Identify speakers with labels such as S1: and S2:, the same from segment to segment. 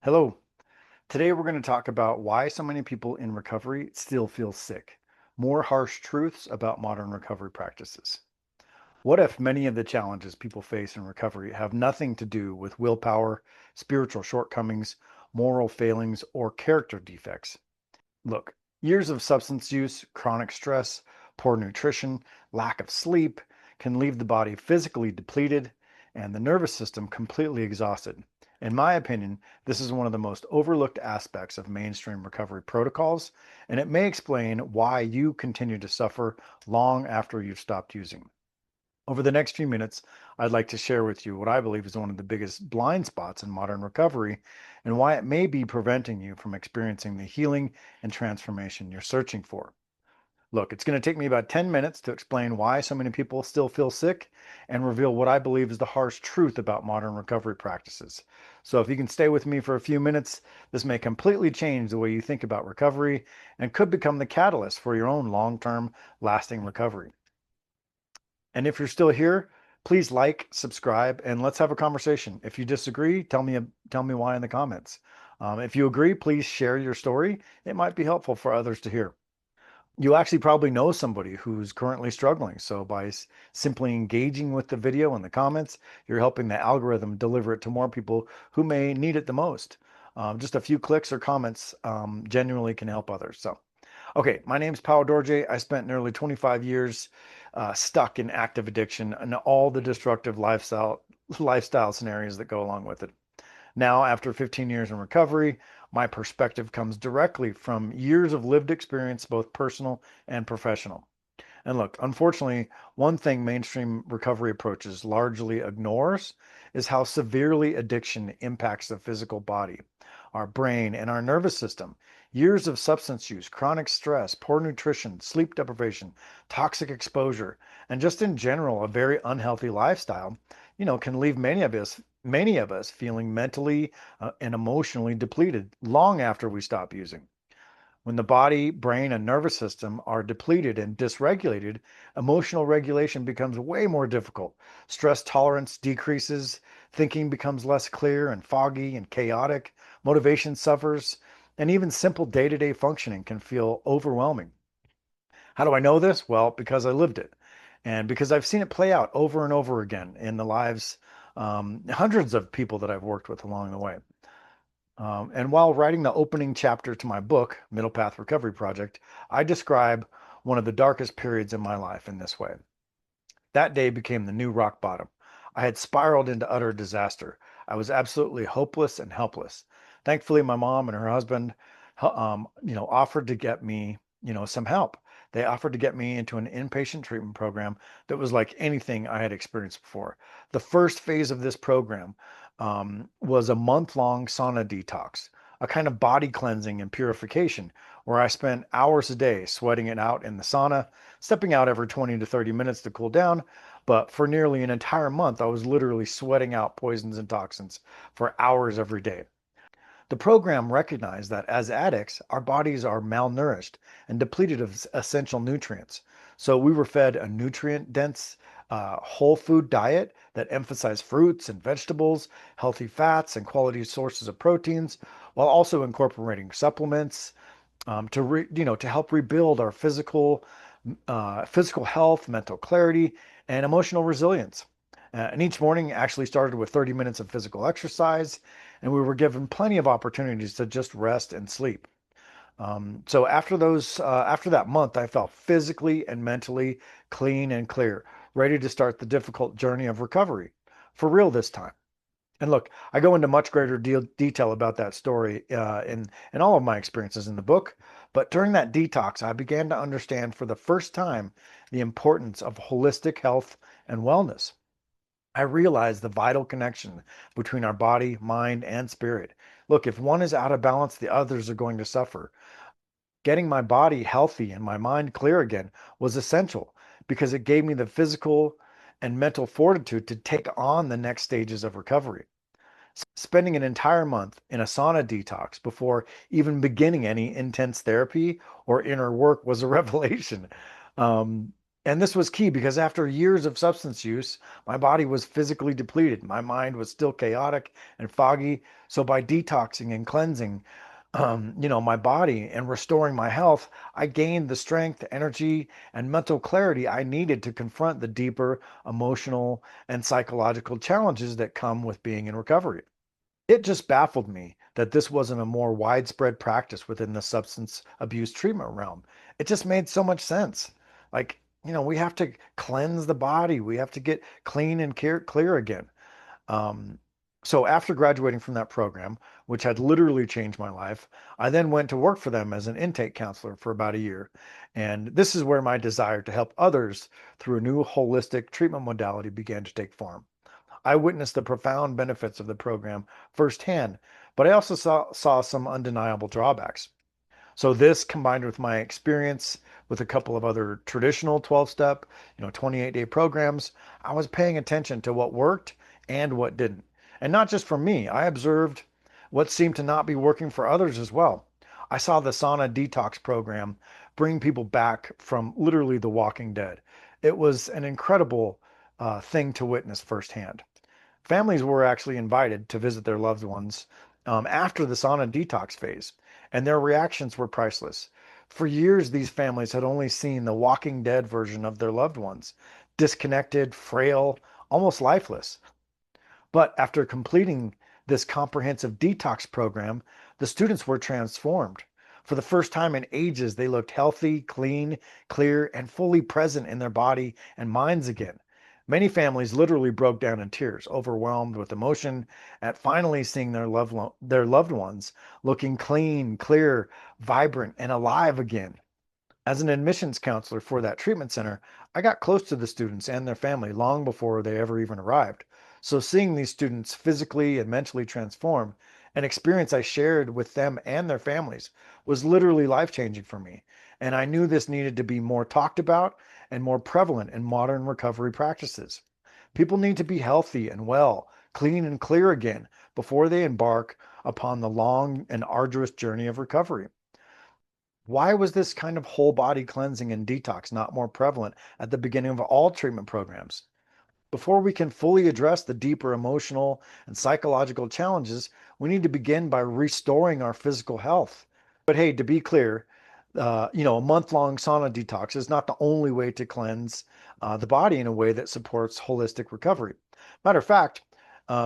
S1: Hello. Today we're going to talk about why so many people in recovery still feel sick. More harsh truths about modern recovery practices. What if many of the challenges people face in recovery have nothing to do with willpower, spiritual shortcomings, moral failings, or character defects? Look, years of substance use, chronic stress, poor nutrition, lack of sleep can leave the body physically depleted and the nervous system completely exhausted. In my opinion, this is one of the most overlooked aspects of mainstream recovery protocols, and it may explain why you continue to suffer long after you've stopped using. Over the next few minutes, I'd like to share with you what I believe is one of the biggest blind spots in modern recovery and why it may be preventing you from experiencing the healing and transformation you're searching for. Look, it's going to take me about 10 minutes to explain why so many people still feel sick and reveal what I believe is the harsh truth about modern recovery practices. So, if you can stay with me for a few minutes, this may completely change the way you think about recovery and could become the catalyst for your own long term, lasting recovery. And if you're still here, please like, subscribe, and let's have a conversation. If you disagree, tell me why in the comments. If you agree, please share your story. It might be helpful for others to hear. You actually probably know somebody who's currently struggling. So by simply engaging with the video in the comments, you're helping the algorithm deliver it to more people who may need it the most. Just a few clicks or comments genuinely can help others. So okay, my name's Paolo Dorje. I spent nearly 25 years stuck in active addiction and all the destructive lifestyle scenarios that go along with it. Now, after 15 years in recovery, my perspective comes directly from years of lived experience, both personal and professional. And look, unfortunately, one thing mainstream recovery approaches largely ignores is how severely addiction impacts the physical body, our brain, and our nervous system. Years of substance use, chronic stress, poor nutrition, sleep deprivation, toxic exposure, and just in general, a very unhealthy lifestyle, can leave many of us feeling mentally and emotionally depleted long after we stop using. When the body, brain, and nervous system are depleted and dysregulated, emotional regulation becomes way more difficult. Stress tolerance decreases, thinking becomes less clear and foggy and chaotic, motivation suffers, and even simple day to day functioning can feel overwhelming. How do I know this? Well, because I lived it. And because I've seen it play out over and over again in the lives, hundreds of people that I've worked with along the way. And while writing the opening chapter to my book, Middle Path Recovery Project, I describe one of the darkest periods in my life in this way. That day became the new rock bottom. I had spiraled into utter disaster. I was absolutely hopeless and helpless. Thankfully, my mom and her husband, offered to get me, some help. They offered to get me into an inpatient treatment program that was like anything I had experienced before. The first phase of this program was a month-long sauna detox, a kind of body cleansing and purification, where I spent hours a day sweating it out in the sauna, stepping out every 20 to 30 minutes to cool down. But for nearly an entire month, I was literally sweating out poisons and toxins for hours every day. The program recognized that as addicts, our bodies are malnourished and depleted of essential nutrients. So we were fed a nutrient dense, whole food diet that emphasized fruits and vegetables, healthy fats, and quality sources of proteins, while also incorporating supplements to help rebuild our physical health, mental clarity, and emotional resilience. And each morning actually started with 30 minutes of physical exercise, and we were given plenty of opportunities to just rest and sleep. So after that month, I felt physically and mentally clean and clear, ready to start the difficult journey of recovery for real this time. And look, I go into much greater detail about that story in all of my experiences in the book. But during that detox, I began to understand for the first time the importance of holistic health and wellness. I realized the vital connection between our body, mind, and spirit. Look, if one is out of balance, the others are going to suffer. Getting my body healthy and my mind clear again was essential because it gave me the physical and mental fortitude to take on the next stages of recovery. Spending an entire month in a sauna detox before even beginning any intense therapy or inner work was a revelation. Um, And this was key because after years of substance use, my body was physically depleted. My mind was still chaotic and foggy. So by detoxing and cleansing, my body and restoring my health, I gained the strength, energy, and mental clarity I needed to confront the deeper emotional and psychological challenges that come with being in recovery. It just baffled me that this wasn't a more widespread practice within the substance abuse treatment realm. It just made so much sense. Like, we have to cleanse the body. We have to get clean and clear again. Um, so after graduating from that program, which had literally changed my life, I then went to work for them as an intake counselor for about a year. And this is where my desire to help others through a new holistic treatment modality began to take form. I witnessed the profound benefits of the program firsthand, but I also saw some undeniable drawbacks. So this combined with my experience with a couple of other traditional 12-step, 28-day programs, I was paying attention to what worked and what didn't. And not just for me, I observed what seemed to not be working for others as well. I saw the sauna detox program bring people back from literally the walking dead. It was an incredible thing to witness firsthand. Families were actually invited to visit their loved ones after the sauna detox phase, and their reactions were priceless. For years, these families had only seen the Walking Dead version of their loved ones, disconnected, frail, almost lifeless. But after completing this comprehensive detox program, the students were transformed. For the first time in ages, they looked healthy, clean, clear, and fully present in their body and minds again. Many families literally broke down in tears, overwhelmed with emotion at finally seeing their loved ones looking clean, clear, vibrant, and alive again. As an admissions counselor for that treatment center, I got close to the students and their family long before they ever even arrived. So seeing these students physically and mentally transform, an experience I shared with them and their families, was literally life-changing for me. And I knew this needed to be more talked about and more prevalent in modern recovery practices. People need to be healthy and well, clean and clear again before they embark upon the long and arduous journey of recovery. Why was this kind of whole body cleansing and detox not more prevalent at the beginning of all treatment programs? Before we can fully address the deeper emotional and psychological challenges, we need to begin by restoring our physical health. But hey, to be clear, a month-long sauna detox is not the only way to cleanse the body in a way that supports holistic recovery. Matter of fact,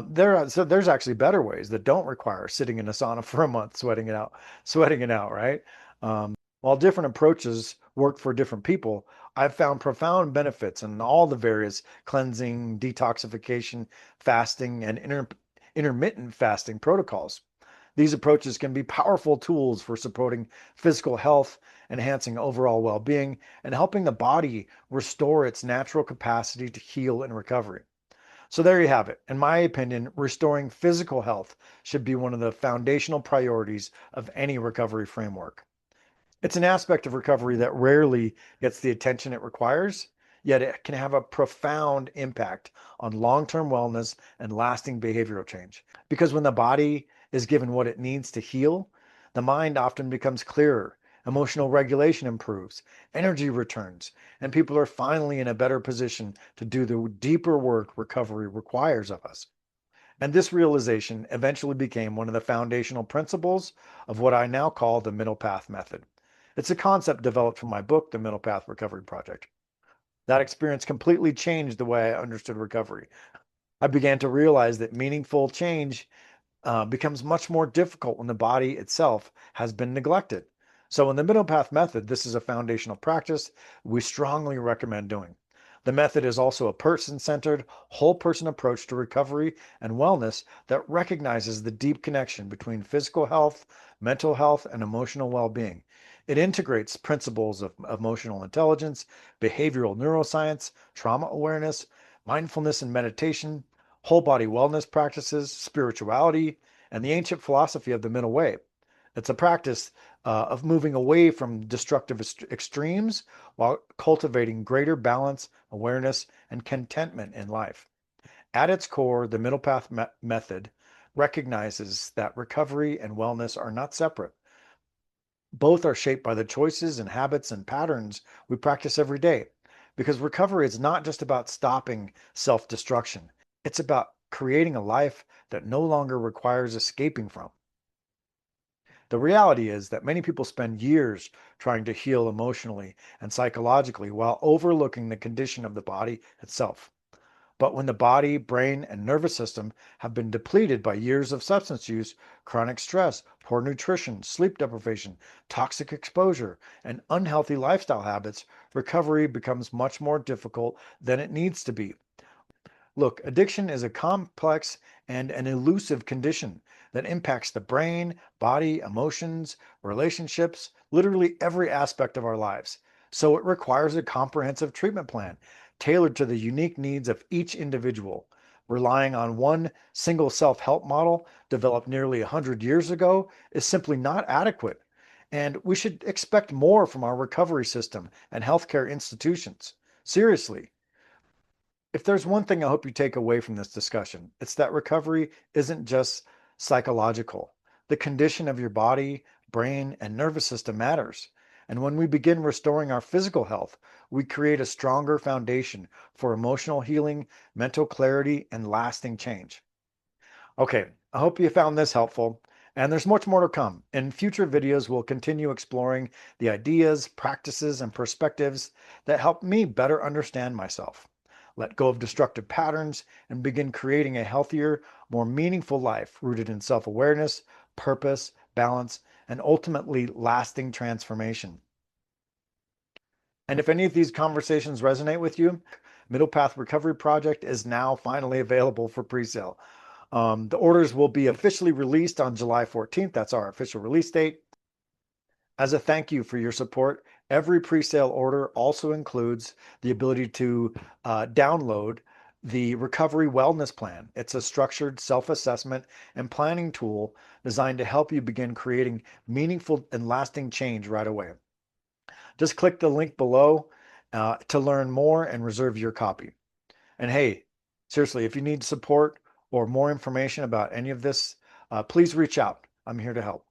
S1: there's actually better ways that don't require sitting in a sauna for a month, sweating it out, right? While different approaches work for different people, I've found profound benefits in all the various cleansing, detoxification, fasting, and intermittent fasting protocols. These approaches can be powerful tools for supporting physical health, enhancing overall well being, and helping the body restore its natural capacity to heal and recovery. So, there you have it. In my opinion, restoring physical health should be one of the foundational priorities of any recovery framework. It's an aspect of recovery that rarely gets the attention it requires, yet it can have a profound impact on long-term wellness and lasting behavioral change. Because when the body is given what it needs to heal, the mind often becomes clearer, emotional regulation improves, energy returns, and people are finally in a better position to do the deeper work recovery requires of us. And this realization eventually became one of the foundational principles of what I now call the Middle Path Method. It's a concept developed from my book, The Middle Path Recovery Project. That experience completely changed the way I understood recovery. I began to realize that meaningful change becomes much more difficult when the body itself has been neglected. So, in the Middle Path Method, this is a foundational practice we strongly recommend doing. The method is also a person centered, whole person approach to recovery and wellness that recognizes the deep connection between physical health, mental health, and emotional well being. It integrates principles of emotional intelligence, behavioral neuroscience, trauma awareness, mindfulness and meditation, whole body wellness practices, spirituality, and the ancient philosophy of the middle way. It's a practice of moving away from destructive extremes while cultivating greater balance, awareness, and contentment in life. At its core, the Middle Path Method recognizes that recovery and wellness are not separate. Both are shaped by the choices and habits and patterns we practice every day. because recovery is not just about stopping self-destruction. It's about creating a life that no longer requires escaping from. The reality is that many people spend years trying to heal emotionally and psychologically while overlooking the condition of the body itself. But when the body, brain, and nervous system have been depleted by years of substance use, chronic stress, poor nutrition, sleep deprivation, toxic exposure, and unhealthy lifestyle habits, recovery becomes much more difficult than it needs to be. Look, addiction is a complex and an elusive condition that impacts the brain, body, emotions, relationships, literally every aspect of our lives. So it requires a comprehensive treatment plan tailored to the unique needs of each individual. Relying on one single self-help model developed nearly 100 years ago is simply not adequate. And we should expect more from our recovery system and healthcare institutions. Seriously. If there's one thing I hope you take away from this discussion, it's that recovery isn't just psychological. The condition of your body, brain, and nervous system matters. And when we begin restoring our physical health, we create a stronger foundation for emotional healing, mental clarity, and lasting change. Okay, I hope you found this helpful. And there's much more to come. In future videos, we'll continue exploring the ideas, practices, and perspectives that help me better understand myself, let go of destructive patterns, and begin creating a healthier, more meaningful life rooted in self-awareness, purpose, balance, and ultimately lasting transformation. And if any of these conversations resonate with you, Middle Path Recovery Project is now finally available for pre-sale. The orders will be officially released on July 14th. That's our official release date. As a thank you for your support, every pre-sale order also includes the ability to download the Recovery Wellness Plan. It's a structured self-assessment and planning tool designed to help you begin creating meaningful and lasting change right away. Just click the link below to learn more and reserve your copy. And hey, seriously, if you need support or more information about any of this, please reach out. I'm here to help.